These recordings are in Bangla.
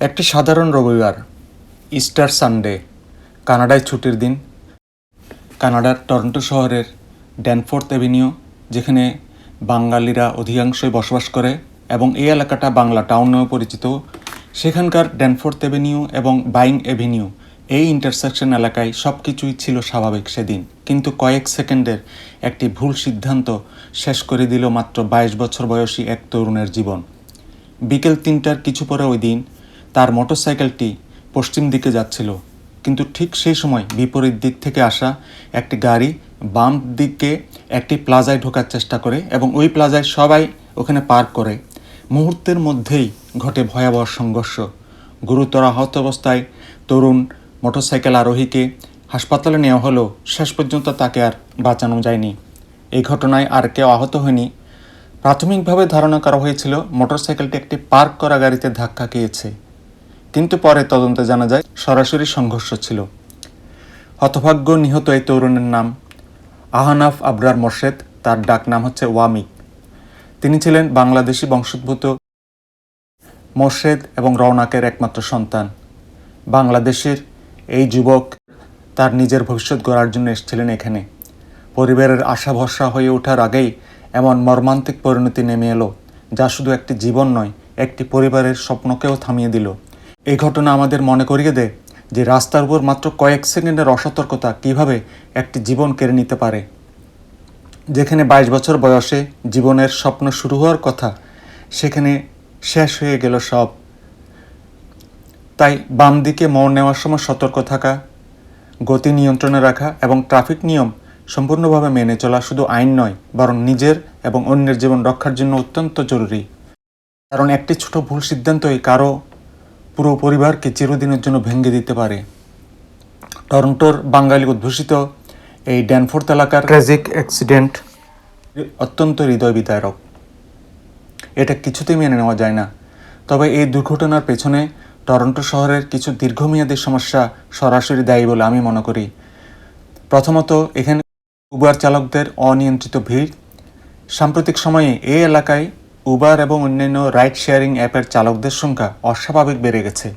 একটি সাধারণ রবিবার, ইস্টার সানডে, কানাডায় ছুটির দিন। কানাডার টরন্টো শহরের ড্যানফোর্থ অ্যাভিনিউ, যেখানে বাঙালিরা অধিকাংশই বসবাস করে এবং এই এলাকাটা বাংলা টাউন নামে পরিচিত, সেখানকার ড্যানফোর্থ অ্যাভিনিউ এবং বাইং অ্যাভিনিউ এই ইন্টারসেকশন এলাকায় সব কিছুই ছিল স্বাভাবিক সেদিন। কিন্তু কয়েক সেকেন্ডের একটি ভুল সিদ্ধান্ত শেষ করে দিল মাত্র 22 বছর বয়সী এক তরুণের জীবন। বিকেল 3টার কিছু পরে ওই দিন তার মোটরসাইকেলটি পশ্চিম দিকে যাচ্ছিল, কিন্তু ঠিক সেই সময় বিপরীত দিক থেকে আসা একটি গাড়ি বাম দিকে একটি প্লাজায় ঢোকার চেষ্টা করে এবং ওই প্লাজায় সবাই ওখানে পার্ক করে। মুহূর্তের মধ্যেই ঘটে ভয়াবহ সংঘর্ষ। গুরুতর আহত অবস্থায় তরুণ মোটরসাইকেল আরোহীকে হাসপাতালে নেওয়া হলেও শেষ পর্যন্ত তাকে আর বাঁচানো যায়নি। এই ঘটনায় আর কেউ আহত হয়নি। প্রাথমিকভাবে ধারণা করা হয়েছিল মোটরসাইকেলটি একটি পার্ক করা গাড়িতে ধাক্কা খেয়েছে, কিন্তু পরে তদন্তে জানা যায় সরাসরি সংঘর্ষ ছিল। হতভাগ্য নিহত এই তরুণের নাম আহনাফ আবরার মোর্শেদ, তার ডাক নাম হচ্ছে ওয়ামিক। তিনি ছিলেন বাংলাদেশি বংশোদ্ভূত মোর্শেদ এবং রওনাকের একমাত্র সন্তান। বাংলাদেশের এই যুবক তার নিজের ভবিষ্যৎ গড়ার জন্য এসেছিলেন এখানে। পরিবারের আশা ভরসা হয়ে ওঠার আগেই এমন মর্মান্তিক পরিণতি নেমে এলো, যা শুধু একটি জীবন নয়, একটি পরিবারের স্বপ্নকেও থামিয়ে দিল। এই ঘটনা আমাদের মনে করিয়ে দেয় যে রাস্তার উপর মাত্র কয়েক সেকেন্ডের অসতর্কতা কিভাবে একটি জীবন কেড়ে নিতে পারে। যেখানে 22 বছর বয়সে জীবনের স্বপ্ন শুরু হওয়ার কথা, সেখানে শেষ হয়ে গেল সব। তাই বাম দিকে মোড় নেওয়ার সময় সতর্ক থাকা, গতি নিয়ন্ত্রণে রাখা এবং ট্রাফিক নিয়ম সম্পূর্ণভাবে মেনে চলা শুধু আইন নয়, বরং নিজের এবং অন্যের জীবন রক্ষার জন্য অত্যন্ত জরুরি। কারণ একটি ছোট ভুল সিদ্ধান্তই কারো পুরো পরিবারকে চিরদিনের জন্য ভেঙে দিতে পারে। টরন্টোর বাঙালি অধ্যুষিত এই ড্যানফোর্থ এলাকার ট্র্যাজিক অ্যাক্সিডেন্ট অত্যন্ত হৃদয় বিদারক। এটা কিছুতেই মেনে নেওয়া যায় না। তবে এই দুর্ঘটনার পেছনে টরন্টো শহরের কিছু দীর্ঘমেয়াদী সমস্যা সরাসরি দায়ী বলে আমি মনে করি। প্রথমত, এখানে উবার চালকদের অনিয়ন্ত্রিত ভিড়। সাম্প্রতিক সময়ে এই এলাকায় উবার এবং অন্যান্য রাইড শেয়ারিং অ্যাপের চালকদের সংখ্যা অস্বাভাবিক বেড়ে গেছে।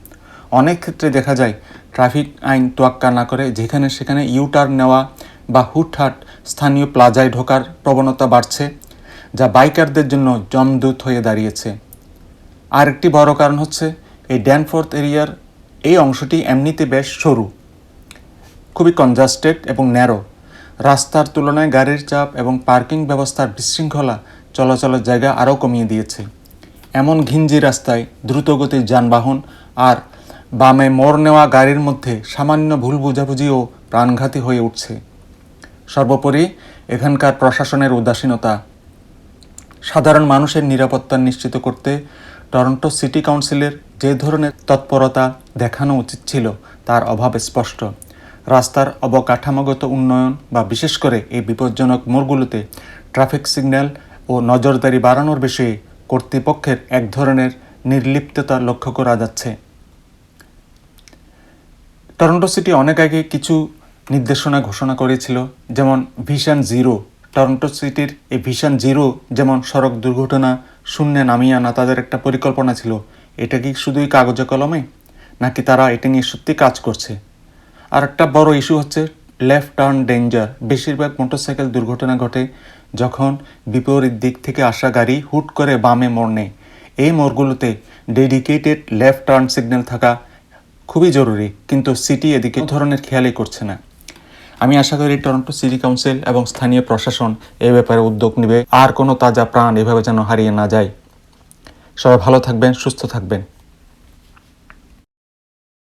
অনেক ক্ষেত্রে দেখা যায় ট্রাফিক আইন তোয়াক্কা না করে যেখানে সেখানে ইউটার্ন নেওয়া বা হুটহাট স্থানীয় প্লাজায় ঢোকার প্রবণতা বাড়ছে, যা বাইকারদের জন্য জমদূত হয়ে দাঁড়িয়েছে। আরেকটি বড় কারণ হচ্ছে এই ড্যানফোর্থ এরিয়ার এই অংশটি এমনিতে বেশ সরু, খুবই কনজাস্টেড এবং ন্যারো। রাস্তার তুলনায় গাড়ির চাপ এবং পার্কিং ব্যবস্থার বিশৃঙ্খলা চলাচলের জায়গা আরও কমিয়ে দিয়েছে। এমন ঘিঞ্জি রাস্তায় দ্রুতগতির যানবাহন আর বামে মোড় নেওয়া গাড়ির মধ্যে সামান্য ভুল বোঝাবুঝিও প্রাণঘাতী হয়ে উঠছে। সর্বোপরি এখানকার প্রশাসনের উদাসীনতা। সাধারণ মানুষের নিরাপত্তা নিশ্চিত করতে টরন্টো সিটি কাউন্সিলের যে ধরনের তৎপরতা দেখানো উচিত ছিল, তার অভাব স্পষ্ট। রাস্তার অবকাঠামোগত উন্নয়ন বা বিশেষ করে এই বিপজ্জনক মোড়গুলোতে ট্রাফিক সিগন্যাল ও নজরদারি বাড়ানোর বিষয়ে কর্তৃপক্ষের এক ধরনের নির্লিপ্ততা লক্ষ্য করা যাচ্ছে। টরন্টো সিটি অনেক আগে কিছু নির্দেশনা ঘোষণা করেছিল, যেমন ভিশন জিরো। টরন্টো সিটির এই ভিশন জিরো যেমন সড়ক দুর্ঘটনা শূন্যে নামিয়ে আনা তাদের একটা পরিকল্পনা ছিল। এটা কি শুধুই কাগজে কলমে, নাকি তারা এটা নিয়ে সত্যি কাজ করছে? আর একটা বড় ইস্যু হচ্ছে লেফট টার্ন ডেঞ্জার। বেশিরভাগ মোটরসাইকেল দুর্ঘটনা ঘটে যখন বিপরীত দিক থেকে আসা গাড়ি হুট করে বামে মোড় নেয়। এই মোড়গুলোতে ডেডিকেটেড লেফট টার্ন সিগন্যাল থাকা খুবই জরুরি, কিন্তু সিটি এদিকে ধরনের খেয়ালই করছে না। আমি আশা করি টরন্টো সিটি কাউন্সিল এবং স্থানীয় প্রশাসন এ ব্যাপারে উদ্যোগ নেবে, আর কোনো তাজা প্রাণ এভাবে যেন হারিয়ে না যায়। সবাই ভালো থাকবেন, সুস্থ থাকবেন।